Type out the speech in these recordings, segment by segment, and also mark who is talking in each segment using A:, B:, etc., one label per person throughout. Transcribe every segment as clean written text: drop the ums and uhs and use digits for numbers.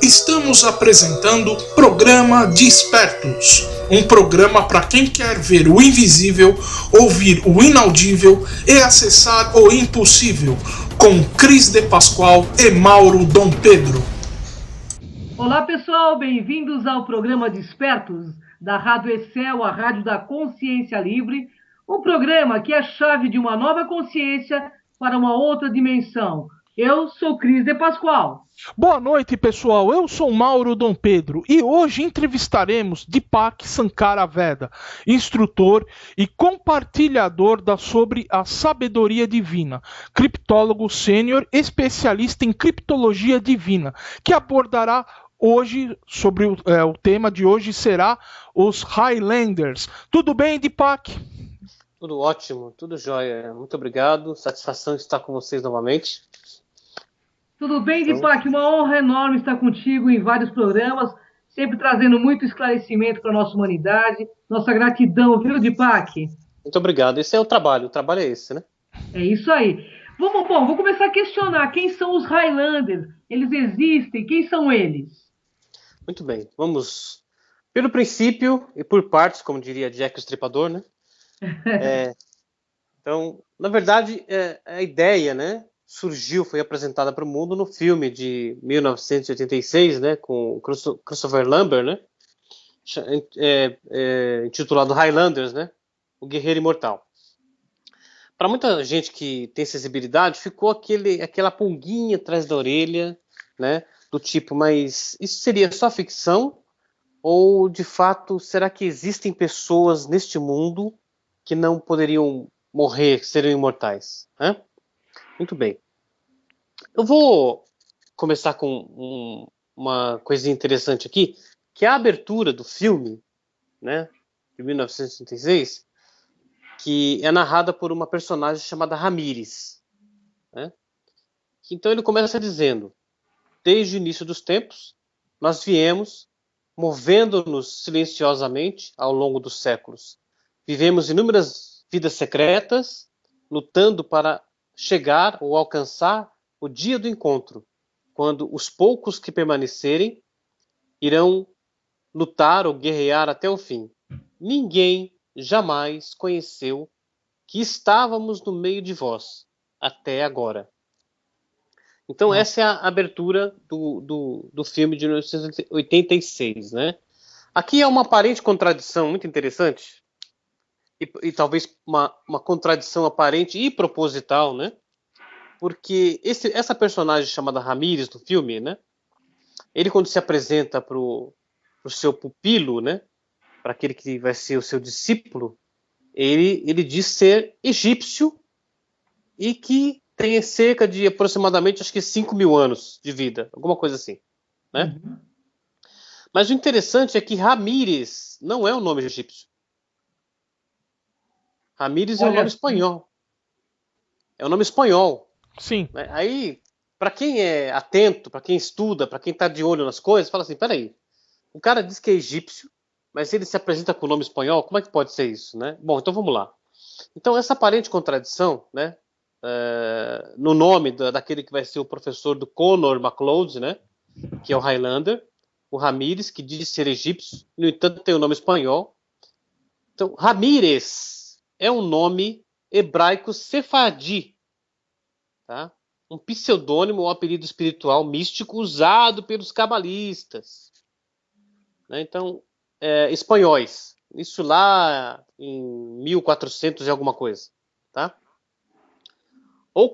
A: Estamos apresentando Programa Despertos, um programa para quem quer ver o invisível, ouvir o inaudível e acessar o impossível, com Cris de Pascoal e Mauro Dom Pedro.
B: Olá pessoal, bem-vindos ao programa Despertos, da Rádio Excel, a Rádio da Consciência Livre, um programa que é a chave de uma nova consciência para uma outra dimensão. Eu sou Cris de Pascoal.
C: Boa noite, pessoal. Eu sou Mauro Dom Pedro e hoje entrevistaremos Deepak Sankara Veda, instrutor e compartilhador sobre a sabedoria divina, criptólogo sênior, especialista em criptologia divina, que abordará hoje sobre o tema de hoje será os Highlanders. Tudo bem, Deepak?
D: Tudo ótimo, tudo jóia. Muito obrigado. Satisfação estar com vocês novamente.
B: Tudo bem, Deepak? Uma honra enorme estar contigo em vários programas, sempre trazendo muito esclarecimento para a nossa humanidade. Nossa gratidão, viu, Deepak?
D: Muito obrigado. Esse é o trabalho é esse, né?
B: É isso aí. Vou começar a questionar. Quem são os Highlanders? Eles existem? Quem são eles?
D: Muito bem. Vamos pelo princípio e por partes, como diria Jack o Estripador, né? Então, na verdade, a ideia, né? Foi apresentada para o mundo no filme de 1986, né, com Christopher Lambert, né, intitulado Highlanders, né, o Guerreiro Imortal. Para muita gente que tem sensibilidade, ficou aquela pulguinha atrás da orelha, né, do tipo, mas isso seria só ficção? Ou, de fato, será que existem pessoas neste mundo que não poderiam morrer, seriam imortais? Né? Muito bem. Eu vou começar com uma coisinha interessante aqui, que é a abertura do filme, né, de 1966, que é narrada por uma personagem chamada Ramírez. Né? Então ele começa dizendo: desde o início dos tempos, nós viemos movendo-nos silenciosamente ao longo dos séculos. Vivemos inúmeras vidas secretas, lutando para chegar ou alcançar o dia do encontro, quando os poucos que permanecerem irão lutar ou guerrear até o fim. Ninguém jamais conheceu que estávamos no meio de vós, até agora. Então essa é a abertura do filme de 1986, né? Aqui é uma aparente contradição muito interessante, e talvez uma contradição aparente e proposital, né? Porque essa personagem chamada Ramírez no filme, né? Ele, quando se apresenta para o seu pupilo, né? Para aquele que vai ser o seu discípulo, ele diz ser egípcio e que tem cerca de aproximadamente, acho que 5.000 anos de vida, alguma coisa assim, né? Uhum. Mas o interessante é que Ramírez não é um nome egípcio. Ramírez é um nome espanhol. É um nome espanhol.
C: Sim.
D: Aí, para quem é atento, para quem estuda, para quem está de olho nas coisas, fala assim, peraí, o cara diz que é egípcio, mas ele se apresenta com o nome espanhol, como é que pode ser isso, né? Bom, então vamos lá. Então essa aparente contradição, né, no nome daquele que vai ser o professor do Connor MacLeod, né, que é o Highlander, o Ramírez, que diz ser egípcio, no entanto tem o nome espanhol. Então, Ramírez é um nome hebraico sefardí, tá? Um pseudônimo ou apelido espiritual místico usado pelos cabalistas, né? Então, espanhóis, isso lá em 1400 e alguma coisa, tá? Ou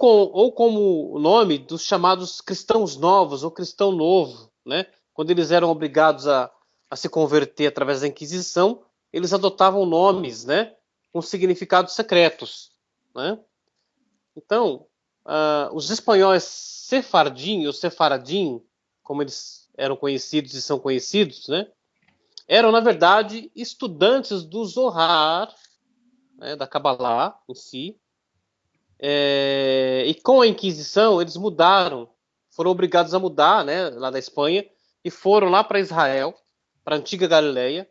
D: como o nome dos chamados cristãos novos ou cristão novo, né? Quando eles eram obrigados a se converter através da Inquisição, eles adotavam nomes, né, com significados secretos, né? Então, os espanhóis sefardim ou sefaradim, como eles eram conhecidos e são conhecidos, né, eram, na verdade, estudantes do Zohar, né, da Kabbalah em si, e com a Inquisição eles foram obrigados a mudar, né, lá da Espanha, e foram lá para Israel, para a antiga Galileia,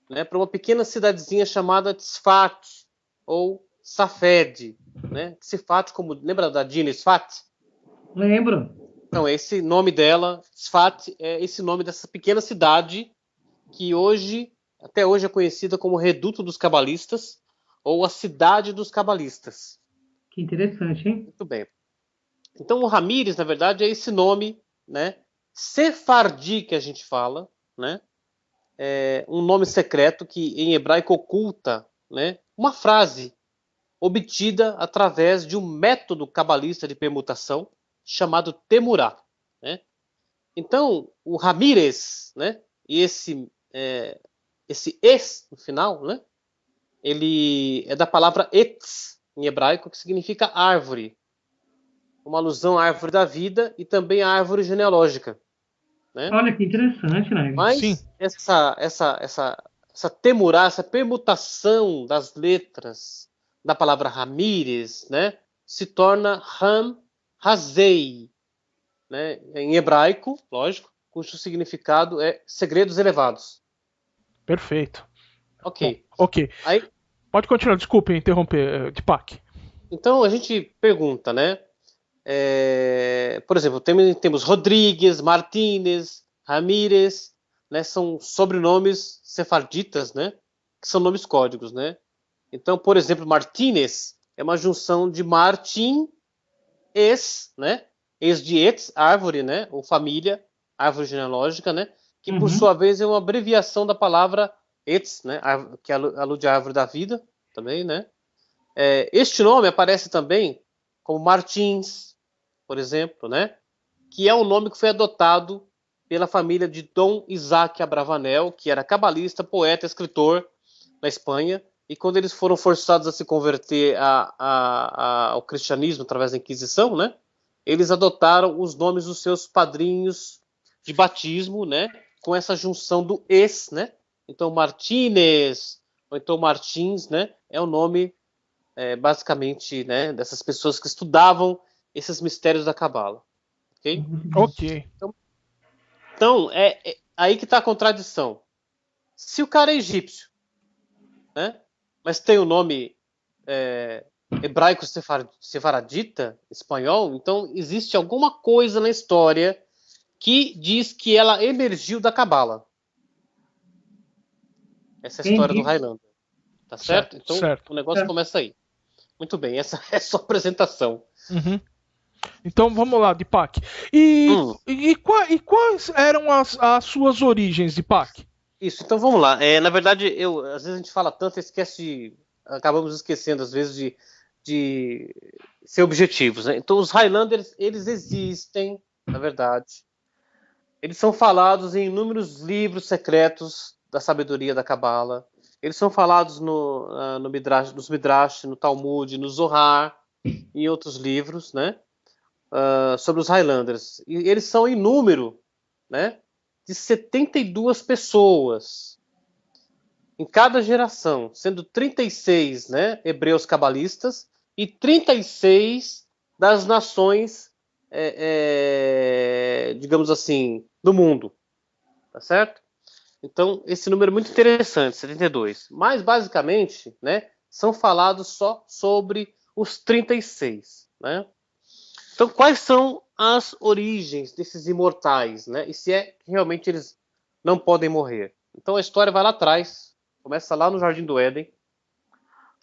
D: né, para uma pequena cidadezinha chamada Tzfat, ou Safed, né? Tzfat, como lembra da Dina Tzfat?
B: Lembro.
D: Então, esse nome dela, Sfat, é esse nome dessa pequena cidade que até hoje é conhecida como Reduto dos Cabalistas ou a Cidade dos Cabalistas.
B: Que interessante, hein?
D: Muito bem. Então, o Ramírez, na verdade, é esse nome, né, sefardi que a gente fala, né, é um nome secreto que em hebraico oculta, né, uma frase obtida através de um método cabalista de permutação chamado Temurá, né? Então, o Ramírez, né, e esse es no final, né, ele é da palavra etz em hebraico, que significa árvore, uma alusão à árvore da vida e também à árvore genealógica, né?
B: Olha que interessante, né?
D: Mas
C: Sim.
D: essa temurá, essa permutação das letras da palavra Ramírez, né, se torna Ram Hazei, né, em hebraico, lógico, cujo significado é segredos elevados.
C: Perfeito.
D: Ok.
C: Bom, ok.
D: Aí,
C: Pode continuar, desculpe interromper, Deepak.
D: então a gente pergunta, né? Por exemplo, temos Rodrigues, Martínez, Ramírez, né? São sobrenomes sefarditas, né? Que são nomes códigos, né? Então, por exemplo, Martínez é uma junção de Martim, né? Ex de etz, árvore, né? Ou família, árvore genealógica, né? Que por sua vez é uma abreviação da palavra etz, né? Que alude à árvore da vida, também, né? Este nome aparece também como Martins, por exemplo, né? Que é um nome que foi adotado pela família de Dom Isaac Abravanel, que era cabalista, poeta, escritor na Espanha, e quando eles foram forçados a se converter ao cristianismo através da Inquisição, né? Eles adotaram os nomes dos seus padrinhos de batismo, né? Com essa junção do es, né? Então Martínez, ou então Martins, né? É o nome basicamente, né, dessas pessoas que estudavam esses mistérios da Cabala. Ok?
C: Ok.
D: Então aí que está a contradição. Se o cara é egípcio, né, mas tem o nome hebraico sefaradita, espanhol, então existe alguma coisa na história que diz que ela emergiu da Cabala. Essa é a história do Highlander. Tá certo? Então
C: certo.
D: o negócio começa aí. Muito bem, essa é a sua apresentação.
C: Uhum. Então vamos lá, Deepak. E quais eram as suas origens, Deepak?
D: Isso, então vamos lá. Na verdade, às vezes a gente fala tanto, acabamos esquecendo às vezes de ser objetivos, né? Então os Highlanders, eles existem, na verdade. Eles são falados em inúmeros livros secretos da sabedoria da Cabala. Eles são falados nos Midrash, no Talmud, no Zohar e em outros livros, né? Sobre os Highlanders. E eles são em número, né? De 72 pessoas em cada geração, sendo 36, né, hebreus cabalistas e 36 das nações, digamos assim, do mundo. Tá certo? Então, esse número é muito interessante, 72. Mas, basicamente, né, são falados só sobre os 36. Né? Então, quais são as origens desses imortais? Né? E se é que realmente eles não podem morrer? Então, a história vai lá atrás, começa lá no Jardim do Éden,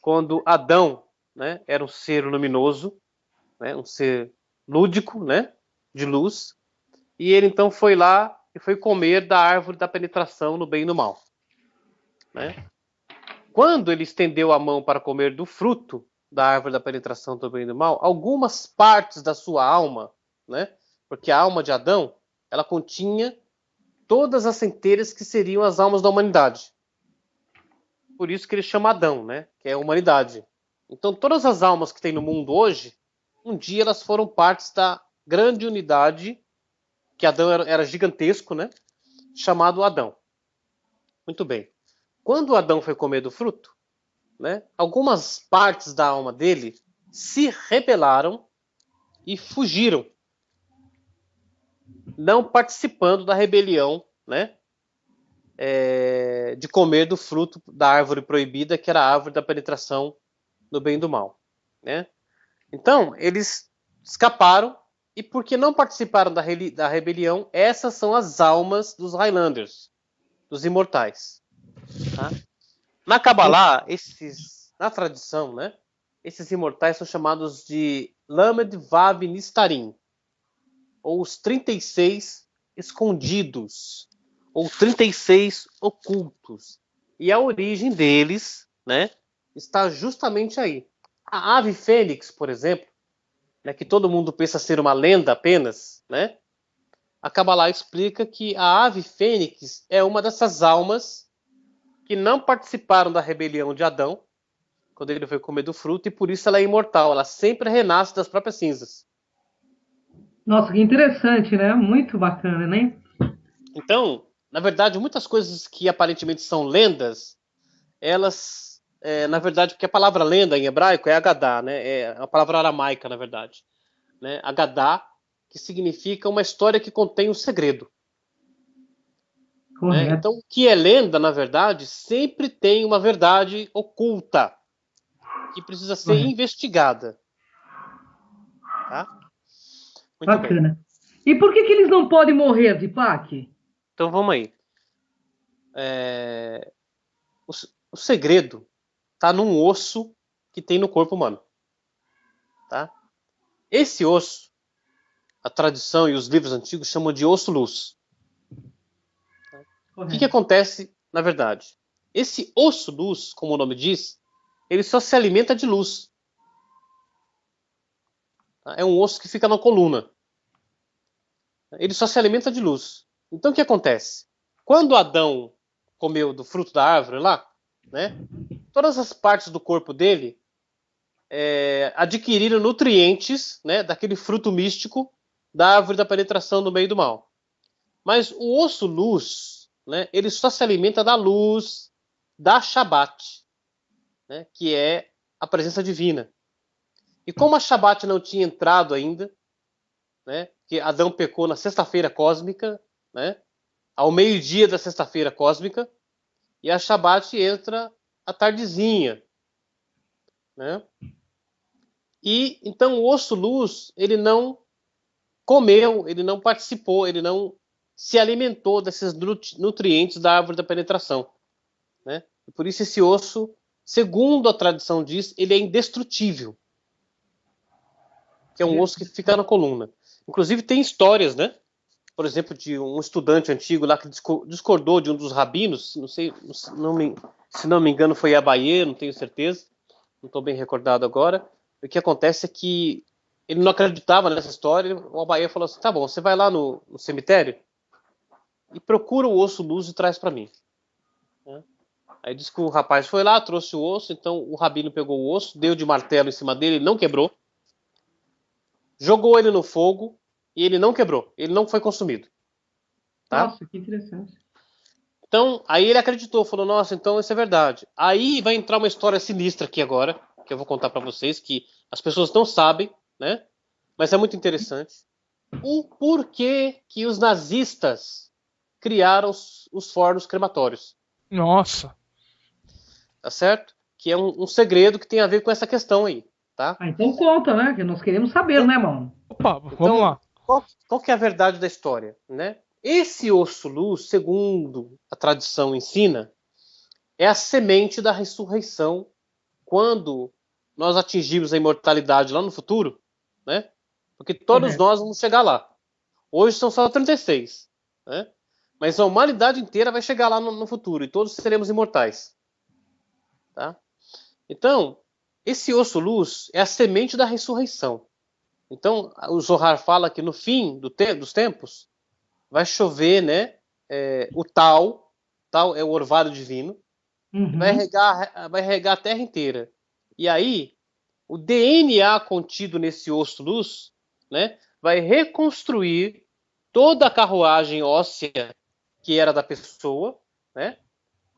D: quando Adão, né, era um ser luminoso, né, um ser lúdico, né, de luz, e ele então foi lá e foi comer da árvore da penetração no bem e no mal. Né? Quando ele estendeu a mão para comer do fruto da árvore da penetração do bem e do mal, algumas partes da sua alma, né, porque a alma de Adão, ela continha todas as centelhas que seriam as almas da humanidade. Por isso que ele chama Adão, né, que é a humanidade. Então todas as almas que tem no mundo hoje, um dia elas foram partes da grande unidade, que Adão era gigantesco, né? Chamado Adão. Muito bem. Quando Adão foi comer do fruto, né, algumas partes da alma dele se rebelaram e fugiram, não participando da rebelião, né, de comer do fruto da árvore proibida, que era a árvore da penetração do bem e do mal. Né? Então, eles escaparam E porque não participaram da rebelião, essas são as almas dos Highlanders, dos imortais. Tá? Na Kabbalah, na tradição, né, esses imortais são chamados de Lamed Vav Nistarim, ou os 36 escondidos, ou 36 ocultos. E a origem deles, né, está justamente aí. A ave fênix, por exemplo, né, que todo mundo pensa ser uma lenda apenas, né? A Kabbalah explica que a ave fênix é uma dessas almas que não participaram da rebelião de Adão, quando ele foi comer do fruto, e por isso ela é imortal, ela sempre renasce das próprias cinzas.
B: Nossa, que interessante, né? Muito bacana, né?
D: Então, na verdade, muitas coisas que aparentemente são lendas, elas, na verdade, porque a palavra lenda em hebraico é Agadá, né? É a palavra aramaica, na verdade. Né? Agadá, que significa uma história que contém um segredo. Né? Então, o que é lenda, na verdade, sempre tem uma verdade oculta que precisa ser investigada. Tá? Muito
B: bacana.
D: bem.
B: E por que eles não podem morrer, Deepak?
D: Então, vamos aí. O segredo está num osso que tem no corpo humano. Tá? Esse osso, a tradição e os livros antigos chamam de osso-luz. O que acontece, na verdade? Esse osso-luz, como o nome diz, ele só se alimenta de luz. É um osso que fica na coluna. Ele só se alimenta de luz. Então, o que acontece? Quando Adão comeu do fruto da árvore lá, né, todas as partes do corpo dele adquiriram nutrientes, né, daquele fruto místico da árvore da penetração do bem e do mal. Mas o osso-luz, né, ele só se alimenta da luz da Shabat, né, que é a presença divina. E como a Shabat não tinha entrado ainda, né, que Adão pecou na sexta-feira cósmica, né, ao meio-dia da sexta-feira cósmica, e a Shabat entra à tardezinha. Né? E então o osso-luz, ele não comeu, ele não participou, ele não se alimentou desses nutrientes da árvore da penetração. Né? E por isso esse osso, segundo a tradição diz, ele é indestrutível. Que é um osso que fica na coluna. Inclusive tem histórias, né? Por exemplo, de um estudante antigo lá que discordou de um dos rabinos, não sei, se não me engano foi Abaye, não tenho certeza, não estou bem recordado agora. O que acontece é que ele não acreditava nessa história, o Abaye falou assim, tá bom, você vai lá no cemitério e procura o osso-luz e traz para mim. Aí disse que o rapaz foi lá, trouxe o osso, então o rabino pegou o osso, deu de martelo em cima dele, ele não quebrou, jogou ele no fogo e ele não quebrou, ele não foi consumido. Tá?
B: Nossa, que interessante.
D: Então, aí ele acreditou, falou, nossa, então isso é verdade. Aí vai entrar uma história sinistra aqui agora, que eu vou contar para vocês, que as pessoas não sabem, né? Mas é muito interessante. O porquê que os nazistas criaram os fornos crematórios.
C: Nossa.
D: Tá certo? Que é um segredo que tem a ver com essa questão aí, tá?
B: Então conta, né? Que nós queremos saber, né, mano?
C: Opa, vamos lá.
D: Qual que é a verdade da história, né? Esse osso-luz, segundo a tradição ensina, é a semente da ressurreição quando nós atingimos a imortalidade lá no futuro, né? Porque todos nós vamos chegar lá. Hoje são só 36, né? Mas a humanidade inteira vai chegar lá no futuro e todos seremos imortais. Tá? Então, esse osso-luz é a semente da ressurreição. Então, o Zohar fala que no fim dos tempos vai chover, né, o tal é o orvalho divino, vai regar a terra inteira. E aí, o DNA contido nesse osso-luz, né, vai reconstruir toda a carruagem óssea que era da pessoa, né,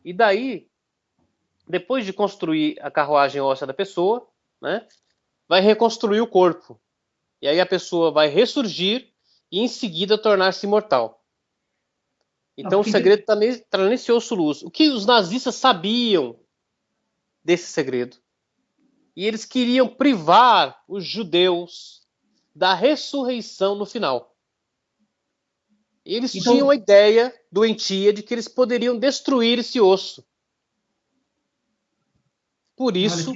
D: e daí, depois de construir a carruagem óssea da pessoa, né, vai reconstruir o corpo. E aí a pessoa vai ressurgir e em seguida tornar-se imortal. Então o segredo está nesse osso-luz. O que os nazistas sabiam desse segredo? E eles queriam privar os judeus da ressurreição no final. Eles tinham a ideia doentia de que eles poderiam destruir esse osso. Por isso,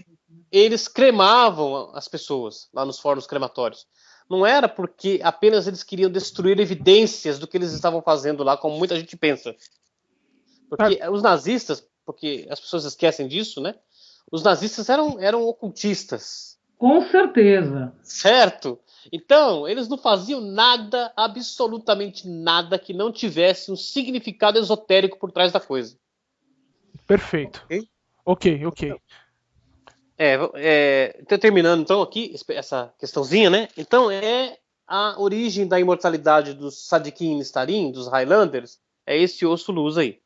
D: eles cremavam as pessoas lá nos fornos crematórios. Não era porque apenas eles queriam destruir evidências do que eles estavam fazendo lá, como muita gente pensa. Porque os nazistas, porque as pessoas esquecem disso, né? Os nazistas eram ocultistas.
B: Com certeza.
D: Certo? Então, eles não faziam nada, absolutamente nada, que não tivesse um significado esotérico por trás da coisa.
C: Perfeito. Ok.
D: Então, terminando então aqui essa questãozinha, né? Então a origem da imortalidade dos Sadiquim Nistarim, dos Highlanders, é esse osso luz aí.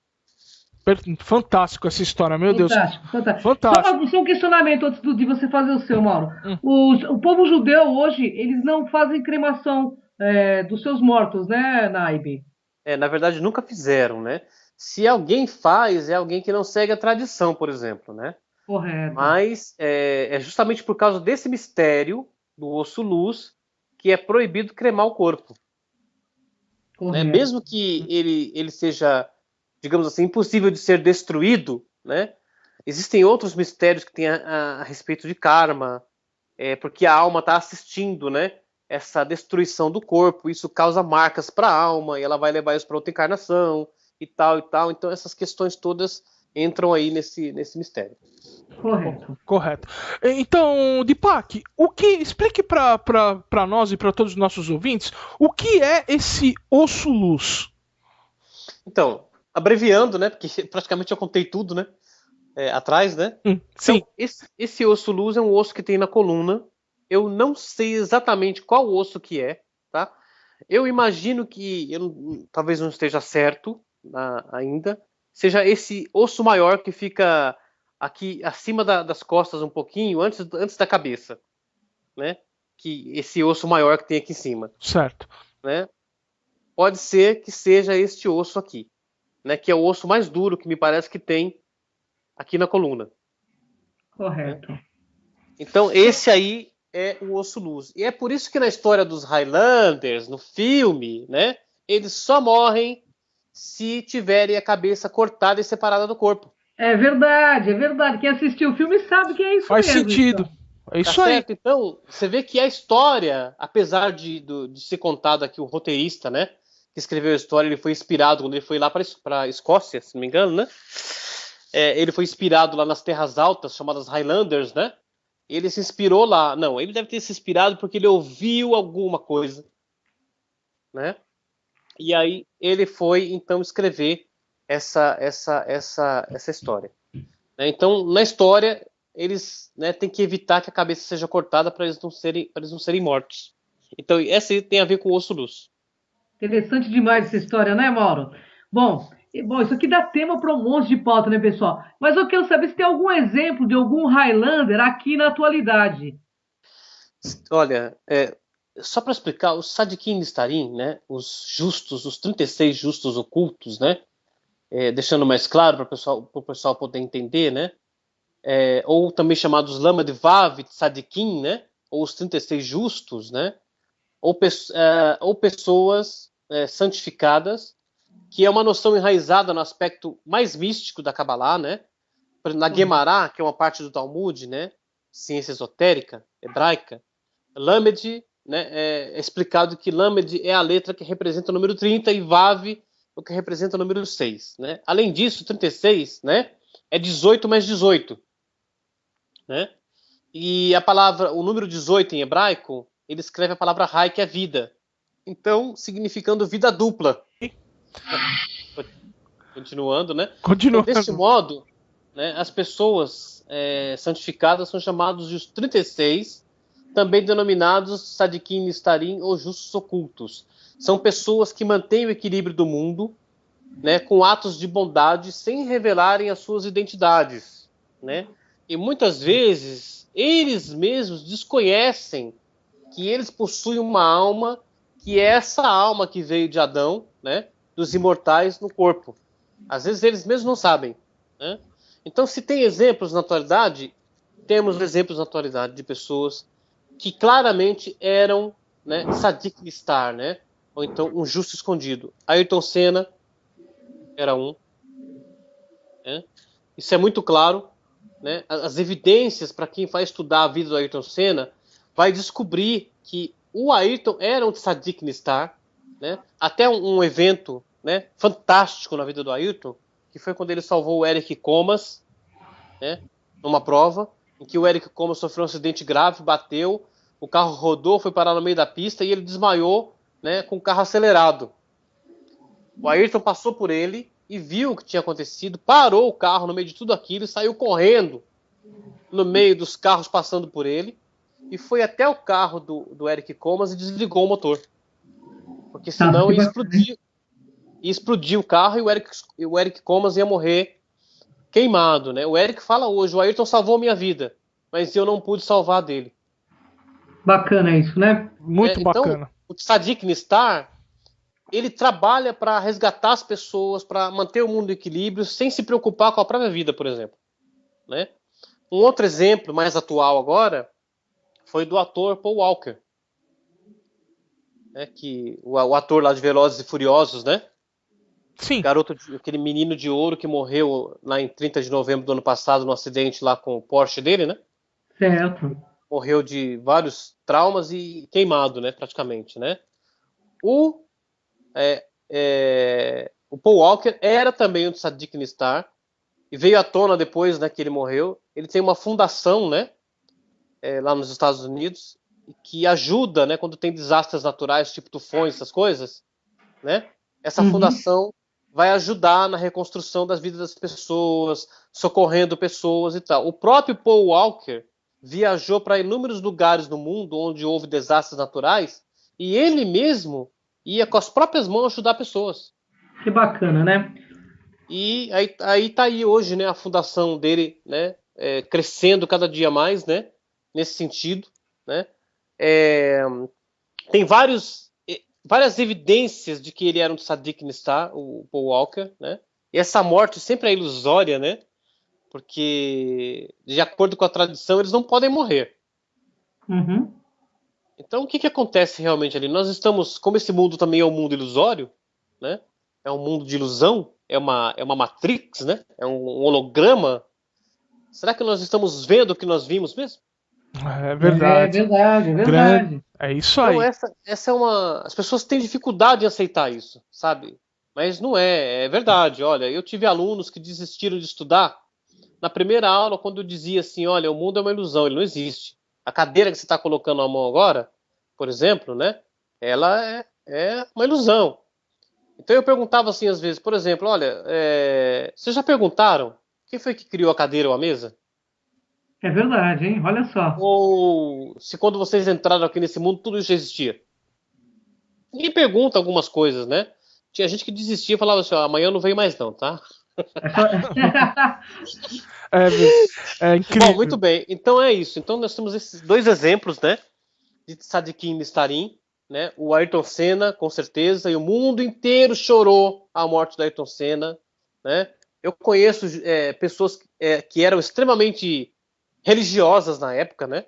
C: Fantástico essa história, meu
B: Fantástico.
C: Deus. Fantástico.
B: Só um questionamento antes de você fazer o seu, Mauro. O povo judeu hoje, eles não fazem cremação dos seus mortos, né, Naibe?
D: Na verdade, nunca fizeram, né? Se alguém faz, é alguém que não segue a tradição, por exemplo, né?
B: Correto.
D: Mas é justamente por causa desse mistério do osso luz que é proibido cremar o corpo. Né? Mesmo que ele seja, digamos assim, impossível de ser destruído, né? Existem outros mistérios que têm a respeito de karma, porque a alma está assistindo, né? Essa destruição do corpo, isso causa marcas para a alma e ela vai levar isso para outra encarnação e tal. Então essas questões todas entram aí nesse mistério.
C: Correto. Então, Deepak, explique para nós e para todos os nossos ouvintes o que é esse osso luz.
D: Então, abreviando, né? Porque praticamente eu contei tudo, né? Atrás, né?
C: Sim.
D: Então, esse osso luz é um osso que tem na coluna. Eu não sei exatamente qual osso que é, tá? Eu imagino que, talvez não esteja certo ainda, seja esse osso maior que fica aqui acima das costas um pouquinho, antes da cabeça, né? Que esse osso maior que tem aqui em cima.
C: Certo.
D: Né? Pode ser que seja este osso aqui, né? Que é o osso mais duro que me parece que tem aqui na coluna.
B: Correto.
D: Né? Então esse aí é o osso luz. E é por isso que na história dos Highlanders, no filme, né? Eles só morrem se tiverem a cabeça cortada e separada do corpo.
B: É verdade. Quem assistiu o filme sabe que é isso
C: Faz
B: mesmo.
C: Faz sentido. Então. É isso aí.
D: Certo? Então, você vê que a história, apesar de ser contado aqui o roteirista, né? Que escreveu a história, ele foi inspirado quando ele foi lá para a Escócia, se não me engano, né? Ele foi inspirado lá nas terras altas, chamadas Highlanders, né? Ele se inspirou lá. Não, ele deve ter se inspirado porque ele ouviu alguma coisa, né? E aí ele foi, então, escrever essa história. Né? Então, na história, eles, né, têm que evitar que a cabeça seja cortada para eles não serem mortos. Então, essa aí tem a ver com o osso luz.
B: Interessante demais essa história, né, Mauro? Bom, isso aqui dá tema para um monte de pauta, né, pessoal? Mas eu quero saber se tem algum exemplo de algum Highlander aqui na atualidade.
D: Olha, só para explicar, os Sadiquim Nistarim, né, os 36 justos ocultos, né, deixando mais claro para o pessoal poder entender, né, ou também chamados Lama de Vav Sadiquim, né, ou os 36 justos, né, ou pessoas santificadas, que é uma noção enraizada no aspecto mais místico da Kabbalah, né, na Gemara, que é uma parte do Talmud, né, ciência esotérica, hebraica. Lamed, né, é explicado que Lamed é a letra que representa o número 30 e Vav o que representa o número 6. Né? Além disso, 36, né, é 18 mais 18. Né? E o número 18 em hebraico, ele escreve a palavra Rai, que é vida. Então, significando vida dupla. Continuando, né? Então, deste modo, né, as pessoas santificadas são chamados de os 36, também denominados Sadiquim Nistarim ou justos ocultos. São pessoas que mantêm o equilíbrio do mundo, né, com atos de bondade sem revelarem as suas identidades. Né? E muitas vezes eles mesmos desconhecem que eles possuem uma alma, que é essa alma que veio de Adão, né, dos imortais no corpo. Às vezes eles mesmos não sabem. Né? Então, se tem exemplos na atualidade, temos exemplos na atualidade de pessoas que claramente eram, né, Sadiq Nistar, né? Ou então um justo escondido. Ayrton Senna era um. Né? Isso é muito claro. Né? As evidências, para quem vai estudar a vida do Ayrton Senna, vai descobrir que o Ayrton era um Sadiq Nistar. Né? Até um evento, né, fantástico na vida do Ayrton, que foi quando ele salvou o Eric Comas, né, numa prova, em que o Eric Comas sofreu um acidente grave, bateu, o carro rodou, foi parar no meio da pista e ele desmaiou, né, com o carro acelerado. O Ayrton passou por ele e viu o que tinha acontecido, parou o carro no meio de tudo aquilo e saiu correndo no meio dos carros passando por ele e foi até o carro do Eric Comas e desligou o motor. Porque senão ia explodir o carro e o Eric Comas ia morrer queimado, né? O Eric fala hoje, o Ayrton salvou minha vida, mas eu não pude salvar dele.
B: Bacana isso, né?
C: Muito bacana.
D: Então, o Sadiq Nistar, ele trabalha para resgatar as pessoas, para manter o mundo em equilíbrio, sem se preocupar com a própria vida, por exemplo. Né? Um outro exemplo mais atual agora foi do ator Paul Walker. Que o ator lá de Velozes e Furiosos, né?
C: Sim.
D: Aquele menino de ouro que morreu lá em 30 de novembro do ano passado no acidente lá com o Porsche dele, né?
B: Certo.
D: Morreu de vários traumas e queimado, né? Praticamente, né? O Paul Walker era também um Sadiq Nistar e veio à tona depois, né, que ele morreu. Ele tem uma fundação, né? Lá nos Estados Unidos que ajuda, né, quando tem desastres naturais, tipo tufões, essas coisas, né? Essa fundação vai ajudar na reconstrução das vidas das pessoas, socorrendo pessoas e tal. O próprio Paul Walker viajou para inúmeros lugares no mundo onde houve desastres naturais e ele mesmo ia com as próprias mãos ajudar pessoas.
B: Que bacana, né?
D: E aí tá aí hoje, né, a fundação dele, né, crescendo cada dia mais, né, nesse sentido, né? Tem várias evidências de que ele era um Sadiq Nistar, o Paul Walker, né? E essa morte sempre é ilusória, né? Porque, de acordo com a tradição, eles não podem morrer. Então, o que acontece realmente ali? Nós estamos, como esse mundo também é um mundo ilusório, né? É um mundo de ilusão, é uma matrix, né? É um holograma. Será que nós estamos vendo o que nós vimos mesmo?
C: É verdade.
B: É verdade.
C: É isso aí.
D: Então, essa é uma... As pessoas têm dificuldade em aceitar isso, sabe? Mas não é verdade. Olha, eu tive alunos que desistiram de estudar na primeira aula quando eu dizia assim, olha, o mundo é uma ilusão, ele não existe. A cadeira que você está colocando a mão agora, por exemplo, né? Ela é uma ilusão. Então eu perguntava assim às vezes, por exemplo, olha, vocês já perguntaram quem foi que criou a cadeira ou a mesa?
B: É verdade, hein? Olha só.
D: Ou se quando vocês entraram aqui nesse mundo tudo isso já existia? Ninguém pergunta algumas coisas, né? Tinha gente que desistia e falava assim, amanhã eu não venho mais não, tá?
C: É incrível.
D: Bom, muito bem. Então é isso. Então nós temos esses dois exemplos, né? De Sadiq Nistarim, né? O Ayrton Senna, com certeza, e o mundo inteiro chorou a morte do Ayrton Senna, né? Eu conheço pessoas que eram extremamente religiosas na época, né?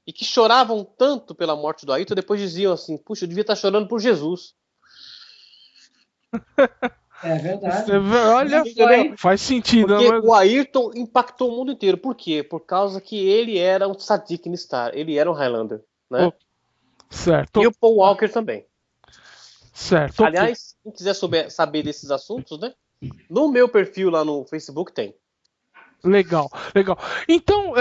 D: E que choravam tanto pela morte do Ayrton, depois diziam assim, puxa, eu devia estar chorando por Jesus.
B: É verdade.
C: Olha, faz sentido.
D: Porque o Ayrton impactou o mundo inteiro. Por quê? Por causa que ele era um Sadiq Nistar, ele era um Highlander, né?
C: Certo.
D: E o Paul Walker também.
C: Certo.
D: Aliás, quem quiser saber desses assuntos, né? No meu perfil lá no Facebook tem.
C: Legal. Então,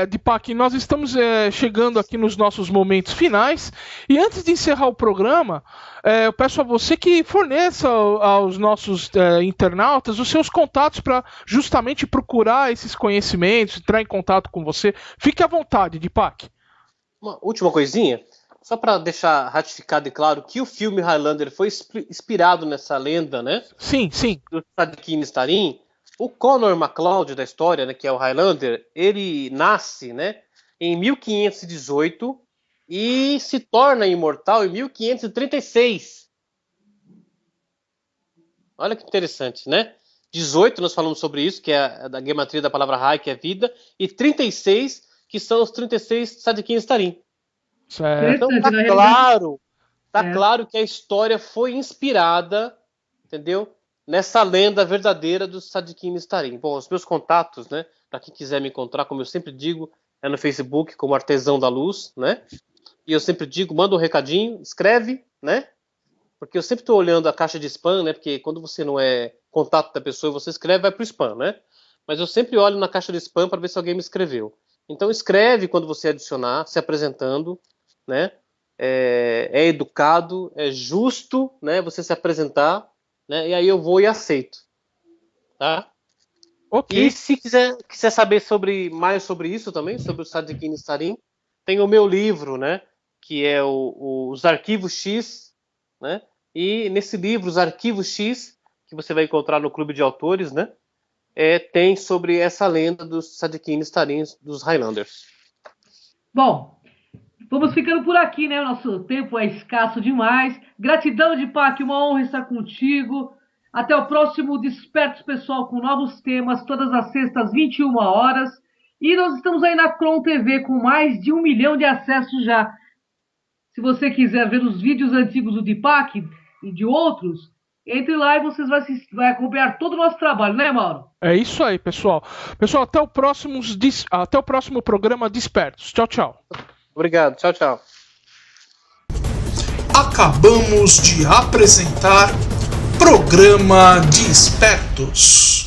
C: Deepak, nós estamos chegando aqui nos nossos momentos finais. E antes de encerrar o programa, eu peço a você que forneça aos nossos internautas os seus contatos para justamente procurar esses conhecimentos, entrar em contato com você. Fique à vontade, Deepak.
D: Uma última coisinha, só para deixar ratificado e claro que o filme Highlander foi inspirado nessa lenda, né?
C: Sim.
D: Do Sadiq Nistarim. O Connor MacLeod da história, né, que é o Highlander, ele nasce, né, em 1518 e se torna imortal em 1536. Olha que interessante, né? 18 nós falamos sobre isso, que é da gematria da palavra High, que é vida, e 36, que são os 36 Sadiq Nistarim.
C: Certo.
D: Então tá claro que a história foi inspirada, entendeu? Nessa lenda verdadeira do Sadikin Nistarim. Bom, os meus contatos, né? Para quem quiser me encontrar, como eu sempre digo, é no Facebook como Artesão da Luz, né? E eu sempre digo, manda um recadinho, escreve, né? Porque eu sempre estou olhando a caixa de spam, né? Porque quando você não é contato da pessoa e você escreve, vai pro spam, né? Mas eu sempre olho na caixa de spam para ver se alguém me escreveu. Então escreve quando você adicionar, se apresentando, né? É educado, é justo, né? Você se apresentar, né? E aí eu vou e aceito, tá?
C: Ok.
D: E se quiser saber mais sobre isso também, sobre o Sadikin Nistarim, tem o meu livro, né? Que é os Arquivos X, né? E nesse livro, os Arquivos X, que você vai encontrar no Clube de Autores, né? Tem sobre essa lenda dos Sadikin Nistarim dos Highlanders.
B: Bom, vamos ficando por aqui, né? O nosso tempo é escasso demais. Gratidão, Dipak, uma honra estar contigo. Até o próximo Despertos, pessoal, com novos temas, todas as sextas, 21 horas. E nós estamos aí na Clon TV com mais de 1 milhão de acessos já. Se você quiser ver os vídeos antigos do Dipak e de outros, entre lá e vocês vão acompanhar todo o nosso trabalho, né, Mauro?
C: É isso aí, pessoal. Pessoal, até o próximo programa Despertos. Tchau, tchau.
D: Obrigado. Tchau, tchau.
A: Acabamos de apresentar Programa Despertos.